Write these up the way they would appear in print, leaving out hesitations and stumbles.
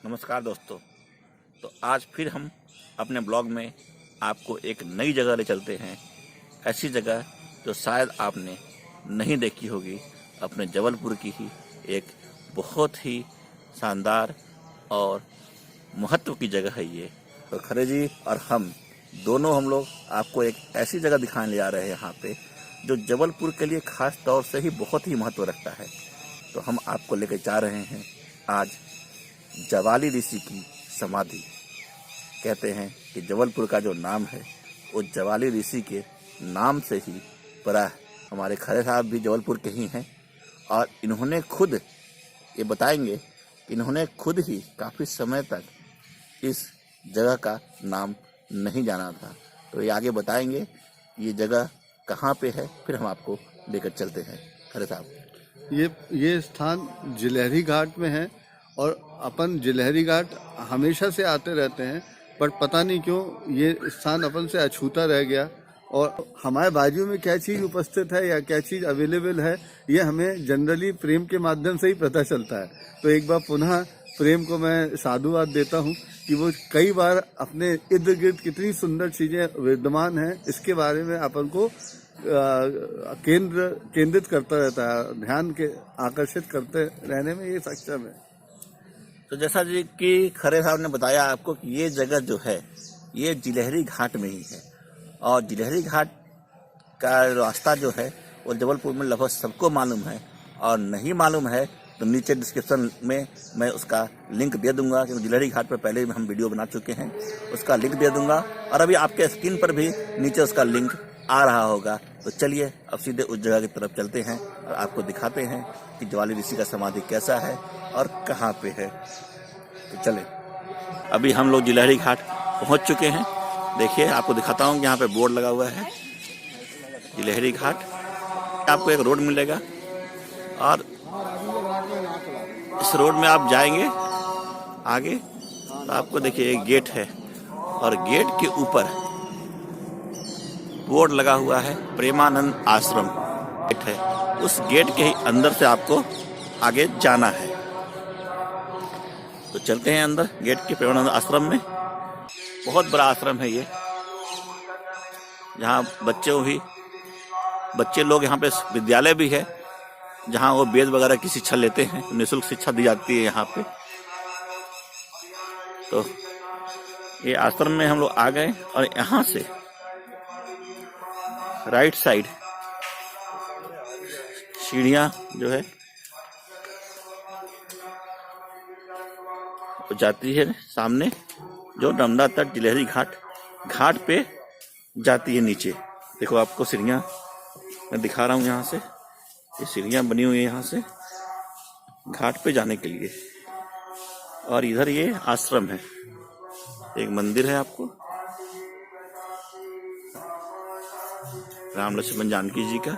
नमस्कार दोस्तों। तो आज फिर हम अपने ब्लॉग में आपको एक नई जगह ले चलते हैं। ऐसी जगह जो शायद आपने नहीं देखी होगी। अपने जबलपुर की ही एक बहुत ही शानदार और महत्व की जगह है ये। तो खरे जी और हम लोग आपको एक ऐसी जगह दिखाने ले आ रहे हैं यहाँ पे जो जबलपुर के लिए खास तौर से ही बहुत ही महत्व रखता है। तो हम आपको लेकर जा रहे हैं आज ज्वाली ऋषि की समाधि। कहते हैं कि जबलपुर का जो नाम है वो ज्वाली ऋषि के नाम से ही पड़ा है। हमारे खरे साहब भी जबलपुर के ही हैं और इन्होंने खुद ये बताएंगे कि इन्होंने खुद ही काफ़ी समय तक इस जगह का नाम नहीं जाना था। तो ये आगे बताएंगे ये जगह कहाँ पे है, फिर हम आपको लेकर चलते हैं। खरे साहब, ये स्थान जिलहरी घाट में है और अपन जिलहरी घाट हमेशा से आते रहते हैं, पर पता नहीं क्यों ये स्थान अपन से अछूता रह गया और हमारे बाजू में क्या चीज़ उपस्थित है या क्या चीज़ अवेलेबल है ये हमें जनरली प्रेम के माध्यम से ही पता चलता है। तो एक बार पुनः प्रेम को मैं साधुवाद देता हूँ कि वो कई बार अपने इर्द गिर्द कितनी सुंदर चीज़ें विद्यमान हैं इसके बारे में अपन को केंद्रित करता रहता है, ध्यान के आकर्षित करते रहने में ये सक्षम है। तो जैसा जी कि खरे साहब ने बताया आपको कि ये जगह जो है ये जिलहरी घाट में ही है और जिलहरी घाट का रास्ता जो है वो जबलपुर में लगभग सबको मालूम है, और नहीं मालूम है तो नीचे डिस्क्रिप्शन में मैं उसका लिंक दे दूंगा, क्योंकि जिलहरी घाट पर पहले भी हम वीडियो बना चुके हैं, उसका लिंक दे दूंगा और अभी आपके स्क्रीन पर भी नीचे उसका लिंक आ रहा होगा। तो चलिए अब सीधे उस जगह की तरफ चलते हैं और आपको दिखाते हैं कि ज्वाली ऋषि का समाधि कैसा है और कहाँ पे है। तो चले, अभी हम लोग जिलहरी घाट पहुँच चुके हैं। देखिए आपको दिखाता हूँ, यहाँ पे बोर्ड लगा हुआ है जिलहरी घाट। आपको एक रोड मिलेगा और इस रोड में आप जाएंगे आगे तो आपको देखिए एक गेट है और गेट के ऊपर बोर्ड लगा हुआ है प्रेमानंद आश्रम गेट है। उस गेट के ही अंदर से आपको आगे जाना है। तो चलते हैं अंदर गेट के प्रेमानंद आश्रम में। बहुत बड़ा आश्रम है ये, यहाँ बच्चे लोग यहाँ पे विद्यालय भी है जहाँ वो वेद वगैरह की शिक्षा लेते हैं, निःशुल्क शिक्षा दी जाती है यहाँ पे। तो ये आश्रम में हम लोग आ गए और यहाँ से राइट साइड सीढ़ियाँ जो है वो जाती है सामने, जो नर्मदा तट जिलहरी घाट पे जाती है नीचे। देखो आपको सीढ़ियाँ मैं दिखा रहा हूँ, यहाँ से ये सीढ़ियाँ बनी हुई है यहाँ से घाट पे जाने के लिए। और इधर ये आश्रम है, एक मंदिर है आपको राम लक्ष्मण जानकी जी का,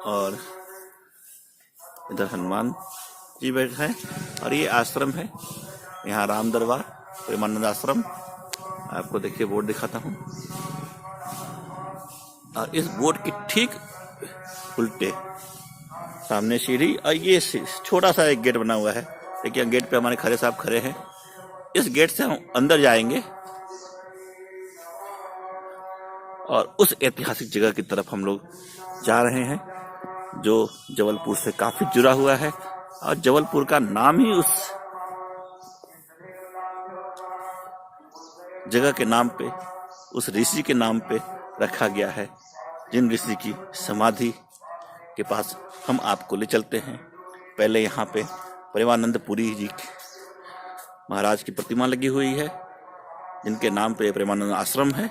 और इधर हनुमान जी बैठे हैं। और ये आश्रम है यहाँ राम दरबार प्रेमानंद आश्रम। आपको देखिए बोर्ड दिखाता हूँ, और इस बोर्ड की ठीक उल्टे सामने सीढ़ी और ये छोटा सा एक गेट बना हुआ है। देखिए गेट पे हमारे खरे साहब खड़े हैं। इस गेट से हम अंदर जाएंगे और उस ऐतिहासिक जगह की तरफ हम लोग जा रहे हैं जो जबलपुर से काफी जुड़ा हुआ है। और जबलपुर का नाम ही उस जगह के नाम पे, उस ऋषि के नाम पे रखा गया है, जिन ऋषि की समाधि के पास हम आपको ले चलते हैं। पहले यहाँ पे प्रेमानंद पुरी जी महाराज की प्रतिमा लगी हुई है, जिनके नाम पे प्रेमानंद आश्रम है।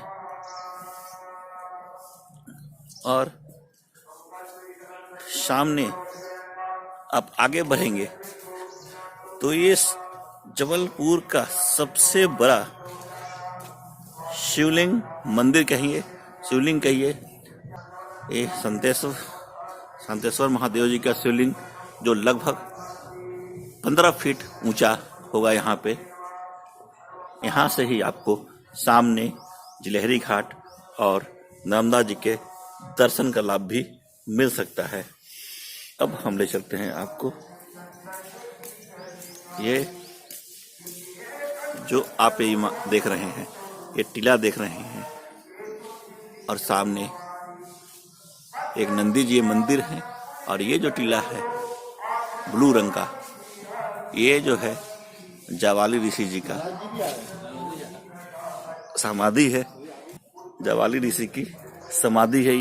और सामने आप आगे बढ़ेंगे तो ये जबलपुर का सबसे बड़ा शिवलिंग मंदिर कहिए, शिवलिंग कहिए, ये संतेश्वर महादेव जी का शिवलिंग, जो लगभग 15 फीट ऊंचा होगा यहाँ पे। यहाँ से ही आपको सामने जिलहरी घाट और नर्मदा जी के दर्शन का लाभ भी मिल सकता है। अब हम ले चलते हैं आपको, ये जो आप ये देख रहे हैं, ये टीला देख रहे हैं और सामने एक नंदी जी मंदिर है। और ये जो टीला है ब्लू रंग का, ये जो है जावाली ऋषि जी का समाधि है। जावाली ऋषि की समाधि है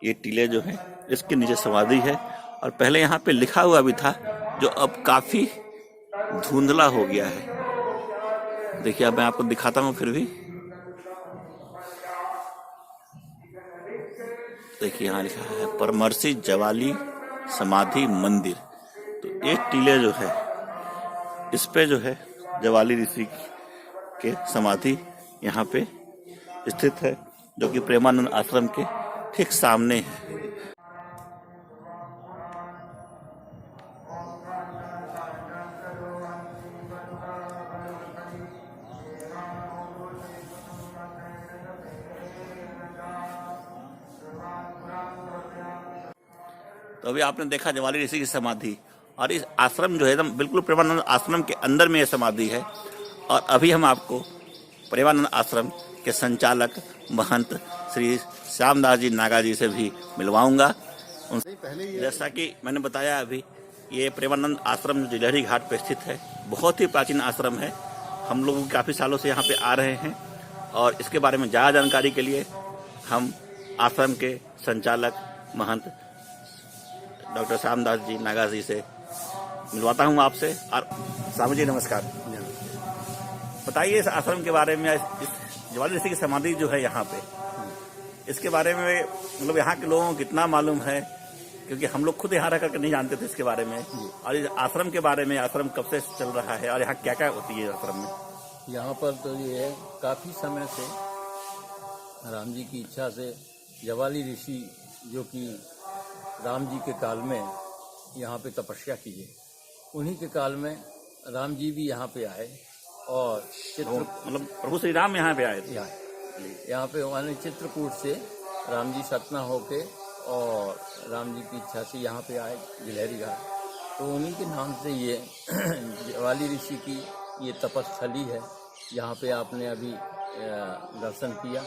ये टीले जो है इसके नीचे समाधि है। और पहले यहाँ पे लिखा हुआ भी था जो अब काफी धुंधला हो गया है। देखिए अब मैं आपको दिखाता हूँ फिर भी। देखिए यहाँ लिखा है परमर्शी जवाली समाधि मंदिर। तो एक टीले जो है इस पे जो है जवाली ऋषि के समाधि यहाँ पे स्थित है, जो कि प्रेमानंद आश्रम के ठीक सामने है। तो अभी आपने देखा जवाली ऋषि की समाधि, और इस आश्रम जो है एकदम बिल्कुल प्रेमानंद आश्रम के अंदर में यह समाधि है। और अभी हम आपको प्रेमानंद आश्रम के संचालक महंत श्री श्यामदास जी नागा जी से भी मिलवाऊंगा। जैसा कि मैंने बताया अभी, ये प्रेमानंद आश्रम जो जिलहरी घाट पर स्थित है, बहुत ही प्राचीन आश्रम है। हम लोग काफ़ी सालों से यहाँ पे आ रहे हैं और इसके बारे में ज़्यादा जानकारी के लिए हम आश्रम के संचालक महंत डॉक्टर श्यामदास जी नागा जी से मिलवाता हूँ आपसे। और स्वामी जी नमस्कार, बताइए इस आश्रम के बारे में। इस जवाली ऋषि की समाधि जो है यहाँ पे, इसके बारे में मतलब यहाँ के लोगों को कितना मालूम है, क्योंकि हम लोग खुद यहाँ रह करके नहीं जानते थे इसके बारे में। और इस आश्रम के बारे में, आश्रम कब से चल रहा है और यहाँ क्या क्या होती है आश्रम में? यहाँ पर तो ये है काफ़ी समय से राम जी की इच्छा से जवाली ऋषि जो कि राम जी के काल में यहाँ पे तपस्या की है, उन्हीं के काल में राम जी भी यहाँ पे आए और मतलब प्रभु श्री राम यहाँ पे आए थे। यहाँ पे माने चित्रकूट से राम जी सतना होके और राम जी की इच्छा से यहाँ पे आए जिलहरी घाट। तो उन्हीं के नाम से ये जवाली ऋषि की ये तपस्थली है। यहाँ पे आपने अभी दर्शन किया,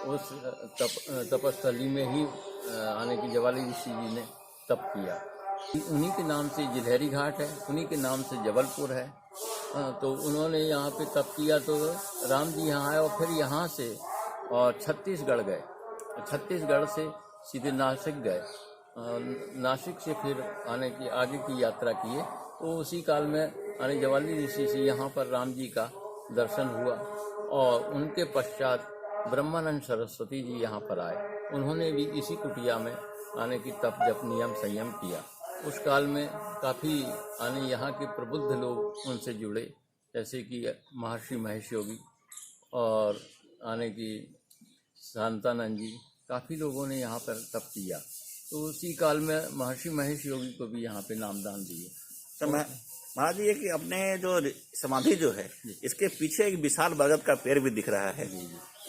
उस तपस्थली में ही आने की जवाली ऋषि जी ने तप किया। उन्हीं के नाम से जिलहरी घाट है, उन्हीं के नाम से जबलपुर है। तो उन्होंने यहाँ पे तप किया तो राम जी यहाँ आए और फिर यहाँ से और छत्तीसगढ़ गए, छत्तीसगढ़ से सीधे नासिक गए, नासिक से फिर आने की आगे की यात्रा किए। तो उसी काल में आने जवाली ऋषि से यहाँ पर राम जी का दर्शन हुआ और उनके पश्चात ब्रह्मानंद सरस्वती जी यहाँ पर आए। उन्होंने भी इसी कुटिया में आने की तप जप नियम संयम किया। उस काल में काफ़ी आने यहाँ के प्रबुद्ध लोग उनसे जुड़े, जैसे कि महर्षि महेश योगी और आने की शांतानंद जी, काफ़ी लोगों ने यहाँ पर तप किया। तो उसी काल में महर्षि महेश योगी को भी यहाँ पे नामदान दिए। तो महाराज जी, कि अपने जो समाधि जो है इसके पीछे एक विशाल बरगद का पेड़ भी दिख रहा है।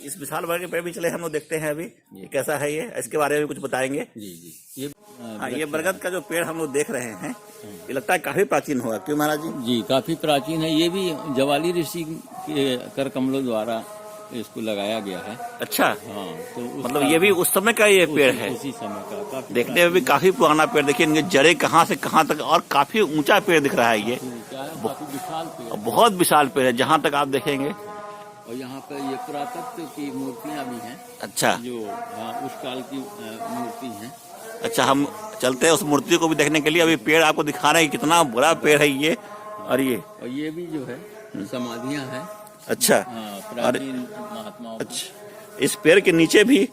इस विशाल बरगद के पेड़ भी चले हम लोग देखते हैं अभी कैसा है ये, इसके बारे में कुछ बताएंगे? जी ये बरगद का जो पेड़ हम लोग देख रहे हैं, ये लगता है काफी प्राचीन होगा, क्यों महाराज जी? जी काफी प्राचीन है। ये भी जवाली ऋषि के कर कमलों द्वारा इसको लगाया गया है। अच्छा, हाँ। तो मतलब ये भी उस समय का ये पेड़ है? उसी समय का। देखने में भी काफी पुराना पेड़। देखिए इनके जड़े कहाँ से कहाँ तक, और काफी ऊंचा पेड़ दिख रहा है ये, काफी विशाल पेड़, बहुत विशाल पेड़ है जहाँ तक आप देखेंगे। और यहाँ पर ये पुरातत्व की मूर्तियाँ भी हैं। अच्छा, जो उस काल की मूर्ति हैं। अच्छा, हम चलते हैं उस मूर्ति को भी देखने के लिए। अभी पेड़ आपको दिखा रहे हैं कितना बड़ा पेड़ है ये। और ये भी जो है समाधियाँ हैं। अच्छा, प्राचीन महात्माओं। अच्छा, इस पेड़ के नीचे भी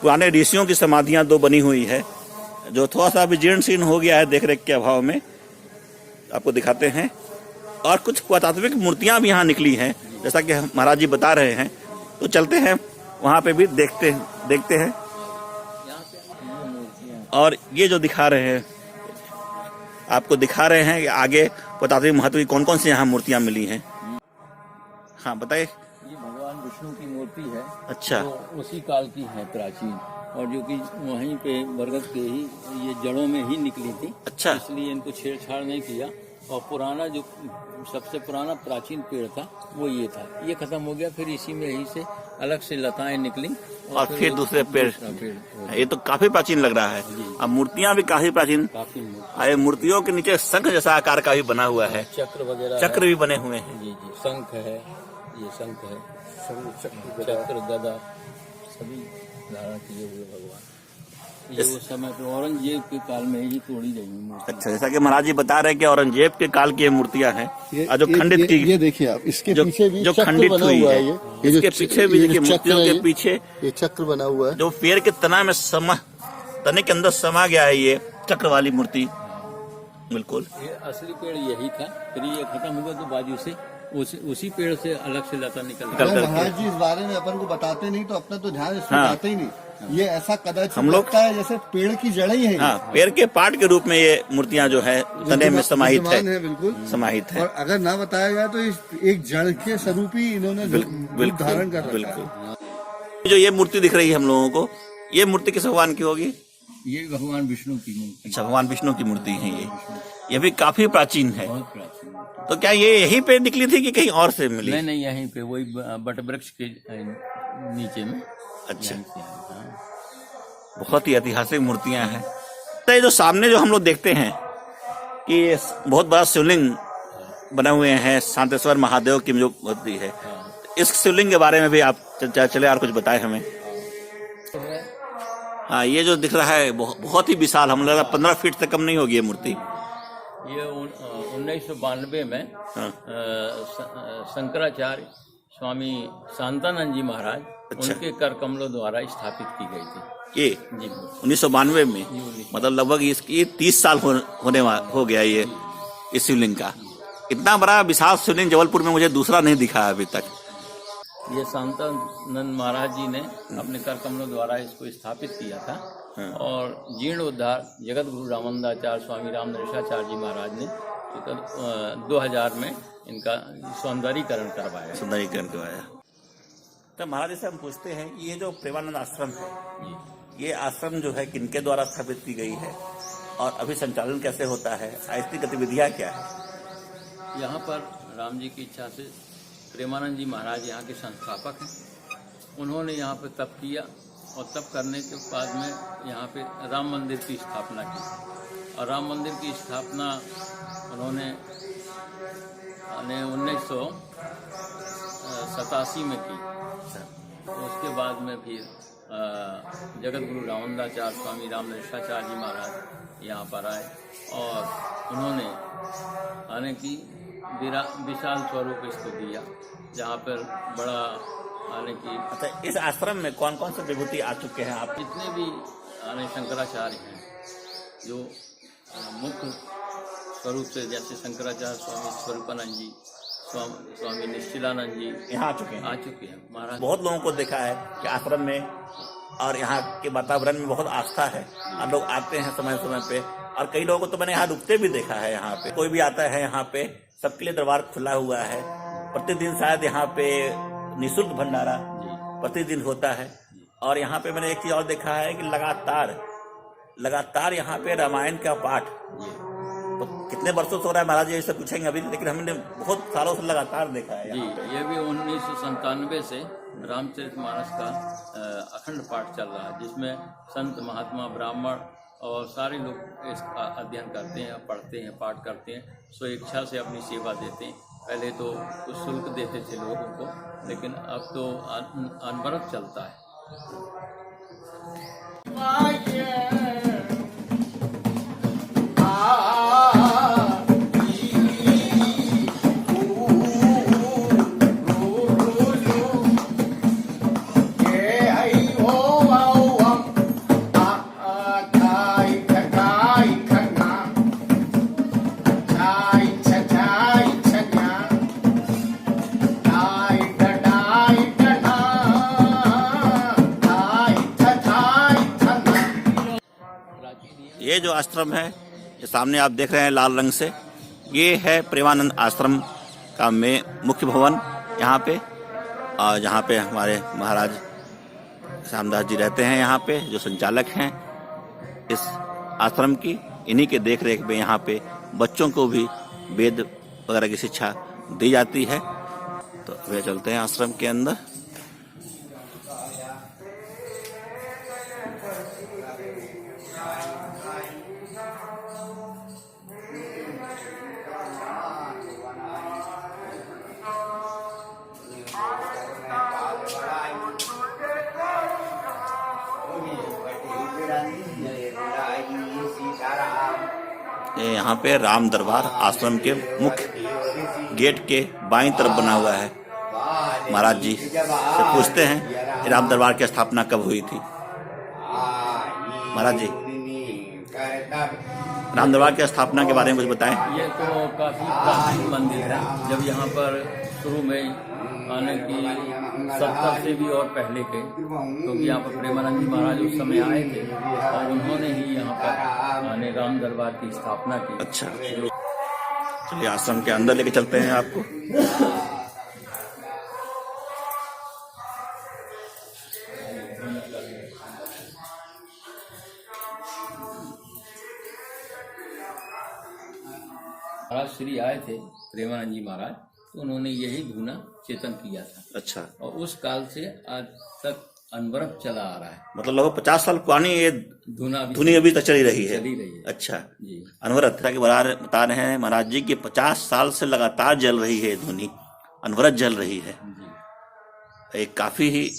पुराने ऋषियों की समाधियां दो बनी हुई है, जो थोड़ा सा अभी जीर्ण शीर्ण हो गया है देख रेख के अभाव में। आपको दिखाते हैं। और कुछ पुरातात्विक मूर्तियां भी यहाँ निकली हैं, जैसा कि महाराज जी बता रहे हैं। तो चलते हैं वहाँ पे भी देखते हैं। और ये जो दिखा रहे हैं, आपको दिखा रहे हैं कि आगे पुरातात्विक महत्व की कौन कौन सी यहाँ मूर्तियाँ मिली हैं। हाँ बताइए। ये भगवान विष्णु की मूर्ति है। अच्छा, तो उसी काल की है, प्राचीन, और जो कि वहीं पे बरगद के ही ये जड़ों में ही निकली थी। अच्छा, इसलिए इनको छेड़छाड़ नहीं किया। और पुराना जो सबसे पुराना प्राचीन पेड़ था वो ये था, ये खत्म हो गया, फिर इसी में यहीं से अलग से लताएं निकली और फिर दूसरे पेड़। ये तो काफी प्राचीन लग रहा है। अब मूर्तियां भी काफी प्राचीन, काफी ये मूर्तियों के नीचे शंख जैसा आकार का भी बना हुआ है, चक्र वगैरह चक्र भी बने हुए हैं। जी जी, शंख है, ये शंख है, चक्र गदा सभी धारण किए हुए भगवान। ये उस समय पे औरंगजेब के काल में ही तोड़ी गई मूर्ति। अच्छा, जैसा कि महाराज जी बता रहे हैं कि औरंगजेब के काल की ये मूर्तियां हैं, और जो खंडित की, ये देखिए आप, इसके जो पीछे भी जो चक्र खंडित बना हुई हुआ है, ये इसके पीछे भी देखिए, मूर्तियों के पीछे ये चक्र बना हुआ है, जो पेड़ के तना में तने के अंदर समा गया है ये चक्र वाली मूर्ति। बिल्कुल, ये असली पेड़ यही था, फिर ये खत्म हुआ तो बाजू से उसी पेड़ से अलग से लता निकल महाराज जी इस बारे में अपन को बताते नहीं तो अपना तो ध्यान इसमें जाता ही नहीं। ये ऐसा कदाचित हम लोग लगता है जैसे पेड़ की जड़ें ही है। हाँ, पेड़ के पार्ट के रूप में ये मूर्तियां जो है तने में समाहित है, बिल्कुल समाहित है। और अगर ना बताया जाए तो एक जड़ के स्वरूप ही इन्होंने रूप धारण कर रखा है। बिल्कुल। जो ये मूर्ति दिख रही है हम लोगों को, ये मूर्ति किस भगवान की होगी? ये भगवान विष्णु की मूर्ति। अच्छा, भगवान विष्णु की मूर्ति है ये भी काफी प्राचीन है। बहुत प्राचीन मूर्ति। तो क्या ये यहीं पे निकली थी कि कहीं और से मिली? नहीं नहीं, यहीं पे वही बट वृक्ष के नीचे में। अच्छा, यहीं से आई, हाँ। बहुत ही ऐतिहासिक मूर्तियां हैं। तो ये जो सामने जो हम लोग देखते हैं कि बहुत बड़ा शिवलिंग बने हुए हैं, शांतेश्वर महादेव की जो मूर्ति है, इस शिवलिंग के बारे में भी आप चले यार कुछ बताए हमें। हाँ, ये जो दिख रहा है बहुत ही विशाल, हम लग रहा 15 फीट से कम नहीं होगी ये मूर्ति। ये 1992 में हाँ। शंकराचार्य स्वामी शांतानंद जी महाराज, अच्छा। उनके कर कमलों द्वारा स्थापित की गई थी ये जी। 1992 में, मतलब लगभग इसकी 30 साल हो गया ये इस शिवलिंग का। इतना बड़ा विशाल शिवलिंग जबलपुर में मुझे दूसरा नहीं दिखा अभी तक। ये शांतानंद महाराज जी ने अपने कर कमलों द्वारा इसको स्थापित किया था। और जीर्णोद्धार जगत गुरु रामानंदाचार्य स्वामी रामनरेशाचार्य जी महाराज ने 2000 में इनका सौंदर्यीकरण करवाया। तो महाराज से हम पूछते हैं कि ये जो प्रेमानंद आश्रम है, ये आश्रम जो है किनके द्वारा स्थापित की गई है और अभी संचालन कैसे होता है, इसकी गतिविधियां क्या है? यहाँ पर राम जी की इच्छा से प्रेमानंद जी महाराज यहाँ के संस्थापक हैं। उन्होंने यहाँ पर तप किया और तप करने के बाद में यहाँ पे राम मंदिर की स्थापना की। और राम मंदिर की स्थापना उन्होंने 1987 में की। उसके बाद में फिर जगत गुरु रामानंदाचार्य स्वामी रामनरेशाचार्य जी महाराज यहाँ पर आए और उन्होंने आने की विशाल स्वरूप इसको दिया, जहाँ पर बड़ा आने की। अच्छा, इस आश्रम में कौन कौन से विभूति आ चुके हैं आप? जितने भी आने शंकराचार्य हैं जो मुख्य स्वरूप से, जैसे शंकराचार्य स्वामी स्वरूपानंद जी, स्वामी निश्चिलानंद जी यहाँ आ चुके हैं महाराज। बहुत लोगों को देखा है कि आश्रम में और यहाँ के वातावरण में बहुत आस्था है और लोग आते हैं समय समय पे, और कई लोगों को तो मैंने यहाँ रुकते भी देखा है। यहाँ पे कोई भी आता है, यहाँ पे सबके लिए दरबार खुला हुआ है। प्रतिदिन शायद यहाँ पे निःशुल्क भंडारा प्रतिदिन होता है। और यहाँ पे मैंने एक चीज और देखा है कि लगातार यहाँ पे रामायण का पाठ, तो कितने वर्षों से हो रहा है महाराज, ये से पूछेंगे अभी, लेकिन हमने बहुत सालों से लगातार देखा है जी। ये भी 1997 से रामचरितमानस का अखंड पाठ चल रहा है, जिसमें संत महात्मा ब्राह्मण और सारे लोग इसका अध्ययन करते हैं, पढ़ते हैं, पाठ करते हैं, स्वेच्छा से अपनी सेवा देते हैं। पहले तो कुछ शुल्क देते थे लोगों को, लेकिन अब तो अनवरत चलता है। ये जो आश्रम है, ये सामने आप देख रहे हैं लाल रंग से, ये है प्रेमानंद आश्रम का मुख्य भवन यहाँ पे। और जहाँ पे हमारे महाराज श्यामदास जी रहते हैं, यहाँ पे जो संचालक हैं इस आश्रम की, इन्हीं के देख रेख में यहाँ पे बच्चों को भी वेद वगैरह की शिक्षा दी जाती है। तो वे चलते हैं आश्रम के अंदर। ये यहाँ पे राम दरबार आश्रम के मुख्य गेट के बाईं तरफ बना हुआ है। महाराज जी से पूछते हैं राम दरबार की स्थापना कब हुई थी। महाराज जी, राम दरबार की स्थापना के बारे में कुछ बताएं। ये तो काफी प्राचीन मंदिर है। जब यहाँ पर शुरू में आने की 70 से भी और पहले के, क्योंकि यहाँ पर प्रेमानंद जी महाराज उस समय आए थे और उन्होंने ही यहाँ पर आने राम दरबार की स्थापना की। अच्छा, चलिए आश्रम के अंदर लेके चलते हैं आपको। महाराज श्री आए थे प्रेमानंद जी महाराज, तो उन्होंने यही धुना चेतन किया था। अच्छा, और उस काल से आज तक अनवरत चला आ रहा है। मतलब लगभग 50 साल पुरानी ये धुनी अभी तक चली रही है। अच्छा जी, अनवरत कि बता रहे हैं महाराज जी की 50 साल से लगातार जल रही है धुनी, अनवरत जल रही है। एक काफी ही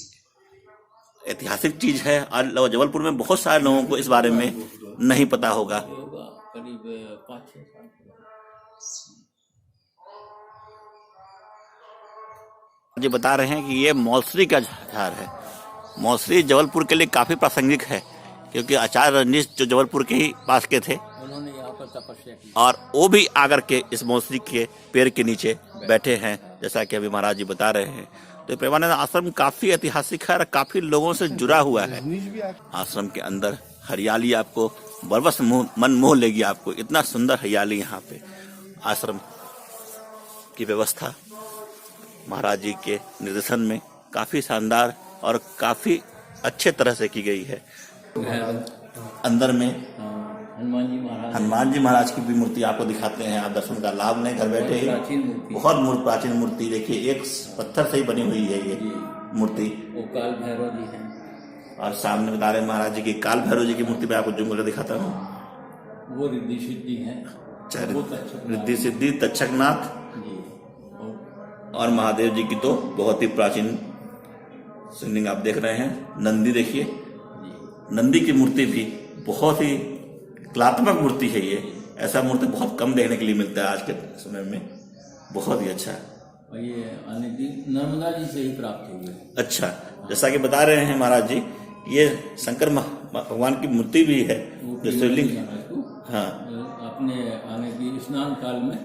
ऐतिहासिक चीज है और जबलपुर में बहुत सारे लोगों को इस बारे में नहीं पता होगा। करीब 5-6 साल। जी बता रहे हैं कि ये मौलसरी का झार है। मौलसरी जबलपुर के लिए काफी प्रासंगिक है, क्योंकि आचार्य रजनीश जो जबलपुर के ही पास के थे, उन्होंने यहाँ पर तपस्या की और वो भी आकर के इस मौलसरी के पेड़ के नीचे बैठे हैं, जैसा कि अभी महाराज जी बता रहे हैं। तो प्रेमानंद आश्रम काफी ऐतिहासिक है और काफी लोगों से जुड़ा हुआ है। आश्रम के अंदर हरियाली आपको बरबस मन मोह लेगी। आपको इतना सुंदर हरियाली यहाँ पे। आश्रम की व्यवस्था महाराज जी के निर्देशन में काफी शानदार और काफी अच्छे तरह से की गई है। अंदर में हनुमान जी महाराज की भी मूर्ति आपको दिखाते हैं। आप दर्शन का लाभ लें घर बैठे ही। बहुत प्राचीन मूर्ति, देखिए एक पत्थर से ही बनी हुई है ये मूर्ति। वो काल भैरव जी हैं। और सामने बता रहे महाराज जी की काल भैरव जी की मूर्ति में आपको जूम करके दिखाता हूँ। वो रिद्धि सिद्धि है, रिद्धि सिद्धि तक्षकनाथ और महादेव जी की तो बहुत ही प्राचीन शिवलिंग आप देख रहे हैं। नंदी देखिए, नंदी की मूर्ति भी बहुत ही कलात्मक मूर्ति है ये। ऐसा मूर्ति बहुत कम देखने के लिए मिलता है आज के समय में। बहुत ही अच्छा। और ये नर्मदा जी से ही प्राप्त हुई। अच्छा, जैसा कि बता रहे हैं महाराज जी, ये शंकर भगवान की मूर्ति भी है जो शिवलिंग। हाँ, अपने आने की स्नान काल में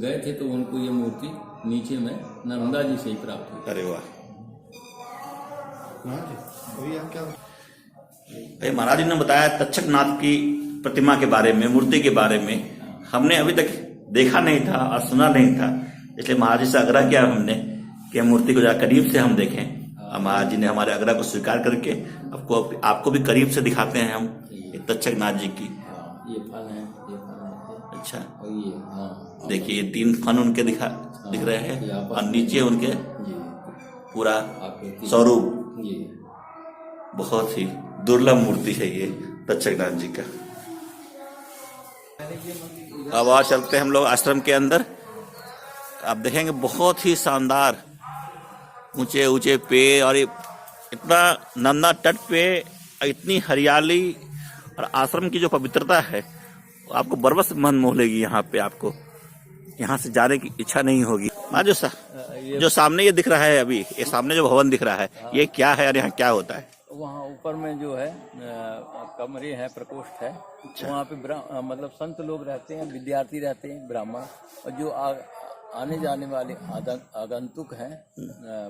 गए थे तो उनको ये मूर्ति नीचे में नर्मदा जी से ही प्राप्त हुई। अरे वाह। महाराज जी ने बताया तक्षकनाथ की प्रतिमा के बारे में, मूर्ति के बारे में हमने अभी तक देखा नहीं था और सुना नहीं था, इसलिए महाराज जी से आग्रह किया हमने कि मूर्ति को जरा करीब से हम देखें। महाराज जी ने हमारे आग्रह को स्वीकार करके आपको भी करीब से दिखाते हैं हम तक्षकनाथ जी की। ये फन है, ये फन है। अच्छा, और ये हाँ देखिए 3 फन उनके दिख रहे हैं और नीचे उनके पूरा स्वरूप। बहुत ही दुर्लभ मूर्ति है ये तक्षकनाथ जी का। अब और चलते हैं हम लोग आश्रम के अंदर। आप देखेंगे बहुत ही शानदार ऊंचे ऊंचे पेड़ और इतना नंदा तट पे इतनी हरियाली और आश्रम की जो पवित्रता है आपको बरबस मन मोह लेगी। यहाँ पे आपको यहाँ से जाने की इच्छा नहीं होगी। जो सामने ये दिख रहा है, अभी ये सामने जो भवन दिख रहा है, ये क्या है और यहाँ क्या होता है? वहाँ ऊपर में जो है कमरे हैं, प्रकोष्ठ है। वहाँ पे मतलब संत लोग रहते हैं, विद्यार्थी रहते हैं, ब्राह्मण, और जो आने जाने वाले आगंतुक हैं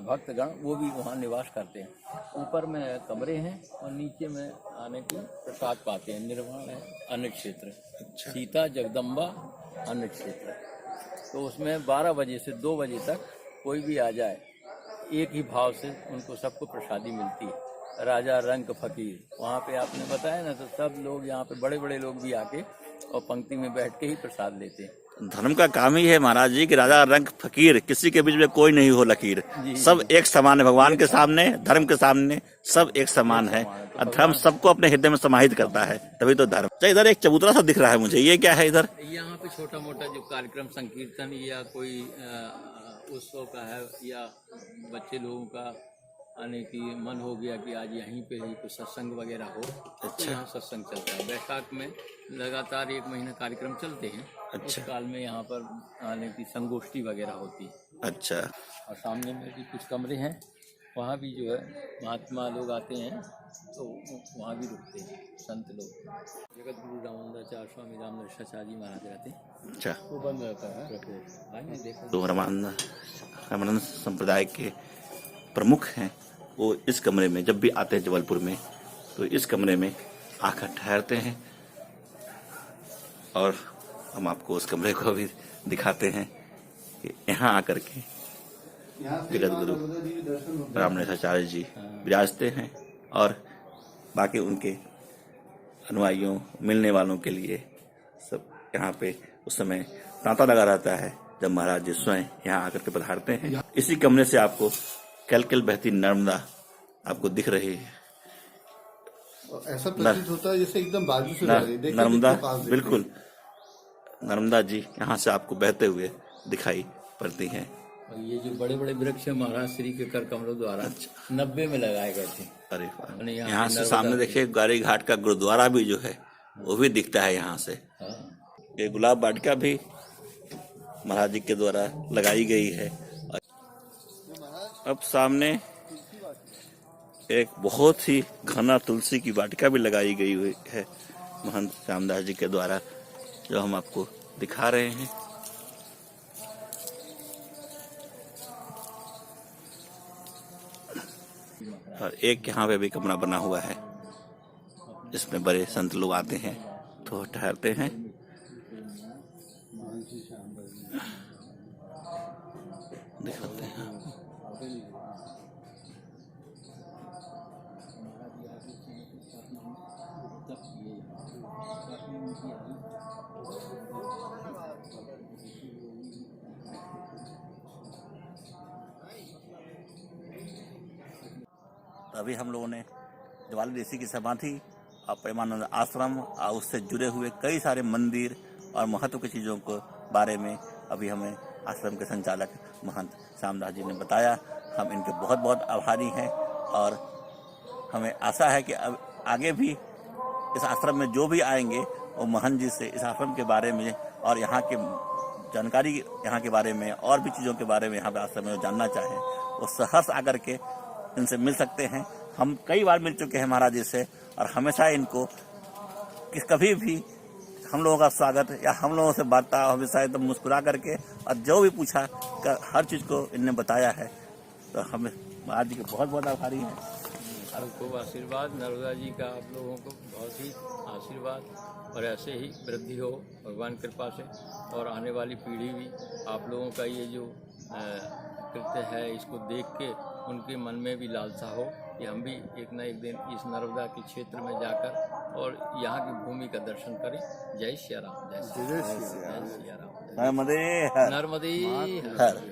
भक्तगण, वो भी वहाँ निवास करते हैं। ऊपर में कमरे हैं और नीचे में आने की प्रसाद पाते हैं। निर्वाण है अन्न क्षेत्र, सीता जगदम्बा अन्न क्षेत्र। तो उसमें 12 बजे से 2 बजे तक कोई भी आ जाए, एक ही भाव से उनको सबको प्रसादी मिलती है। राजा रंक फकीर, वहाँ पे आपने बताया ना, तो सब लोग यहाँ पे बड़े बड़े लोग भी आके और पंक्ति में बैठ के ही प्रसाद लेते हैं। धर्म का काम ही है महाराज जी कि राजा रंग फकीर, किसी के बीच में कोई नहीं हो लकीर। सब एक समान है भगवान के सामने, धर्म के सामने सब एक समान है। और धर्म सबको अपने हृदय में समाहित करता है, तभी तो धर्म। अच्छा, इधर एक चबूतरा सा दिख रहा है मुझे, ये क्या है इधर? यहाँ पे छोटा मोटा जो कार्यक्रम संकीर्तन या कोई उत्सव का है, या बच्चे लोगों का आने की मन हो गया कि आज यहीं पे ही कुछ सत्संग वगैरह हो। अच्छा, यहाँ सत्संग चलता है। बैसाख में लगातार 1 महीना कार्यक्रम चलते हैं। अच्छा, उस काल में यहाँ पर आने की संगोष्ठी वगैरह होती है। अच्छा, और सामने में भी कुछ कमरे हैं, वहाँ भी जो है महात्मा लोग आते हैं तो वहाँ भी रुकते हैं संत लोग। जगत गुरु रामानंदाचार्य स्वामी रामदर्शाचार्य महाराज रहते हैं। अच्छा, वो बंद रहता है। आइए देखो। तो रामानंद संप्रदाय के प्रमुख हैं, वो इस कमरे में जब भी आते हैं जबलपुर में, तो इस कमरे में आकर ठहरते हैं। और हम आपको उस कमरे को भी दिखाते हैं कि यहाँ आकर के जगत गुरु रामदर्शाचार्य जी विराजते हैं और बाकी उनके अनुयायियों, मिलने वालों के लिए सब यहाँ पे उस समय तांता लगा रहता है जब महाराज जी स्वयं यहाँ आकर के पधारते हैं। इसी कमरे से आपको कल बहती नर्मदा आपको दिख रही है। ऐसा प्रतीत होता है जैसे एकदम बाजू से नर्मदा, बिल्कुल नर्मदा जी यहाँ से आपको बहते हुए दिखाई पड़ती हैं। और ये जो बड़े बड़े वृक्ष महाराज श्री के कर कमलों द्वारा 90 में लगाए गए थे। अरे वाह, यहाँ से सामने देखिए गाड़ी घाट का गुरुद्वारा भी जो है वो भी दिखता है यहाँ से। ये गुलाब वाटिका भी महाराज जी के द्वारा लगाई गई है। अब सामने एक बहुत ही घना तुलसी की वाटिका भी लगाई गई हुई है महंत रामदास जी के द्वारा, जो हम आपको दिखा रहे हैं। और एक यहाँ पे भी कमरा बना हुआ है जिसमें बड़े संत लोग आते हैं तो ठहरते हैं। दिखाते हैं अभी हम लोगों ने ज्वाली ऋषि की समाधि और प्रेमानंद आश्रम और उससे जुड़े हुए कई सारे मंदिर और महत्व की चीज़ों को बारे में अभी हमें आश्रम के संचालक महंत श्यामदास जी ने बताया। हम इनके बहुत बहुत आभारी हैं और हमें आशा है कि अब आगे भी इस आश्रम में जो भी आएंगे वो महंत जी से इस आश्रम के बारे में और यहाँ के जानकारी, यहाँ के बारे में और भी चीज़ों के बारे में यहाँ पे आश्रम में जानना चाहें वो सहर्ष आकर के इनसे मिल सकते हैं। हम कई बार मिल चुके हैं महाराज जी से और हमेशा इनको कभी भी हम लोगों का स्वागत या हम लोगों से बात हमेशा एकदम मुस्कुरा करके और जो भी पूछा हर चीज़ को इनने बताया है। तो हम महाराज जी के बहुत बहुत आभारी हैं। खूब आशीर्वाद नर्मदा जी का आप लोगों को, बहुत ही आशीर्वाद और ऐसे ही वृद्धि हो भगवान कृपा से। और आने वाली पीढ़ी भी आप लोगों का ये जो कृत्य है इसको देख के उनके मन में भी लालसा हो कि हम भी एक न एक दिन इस नर्मदा के क्षेत्र में जाकर और यहाँ की भूमि का दर्शन करें। जय श्री राम, जय श्री राम, नर्मदे हर। नर्मदे हर।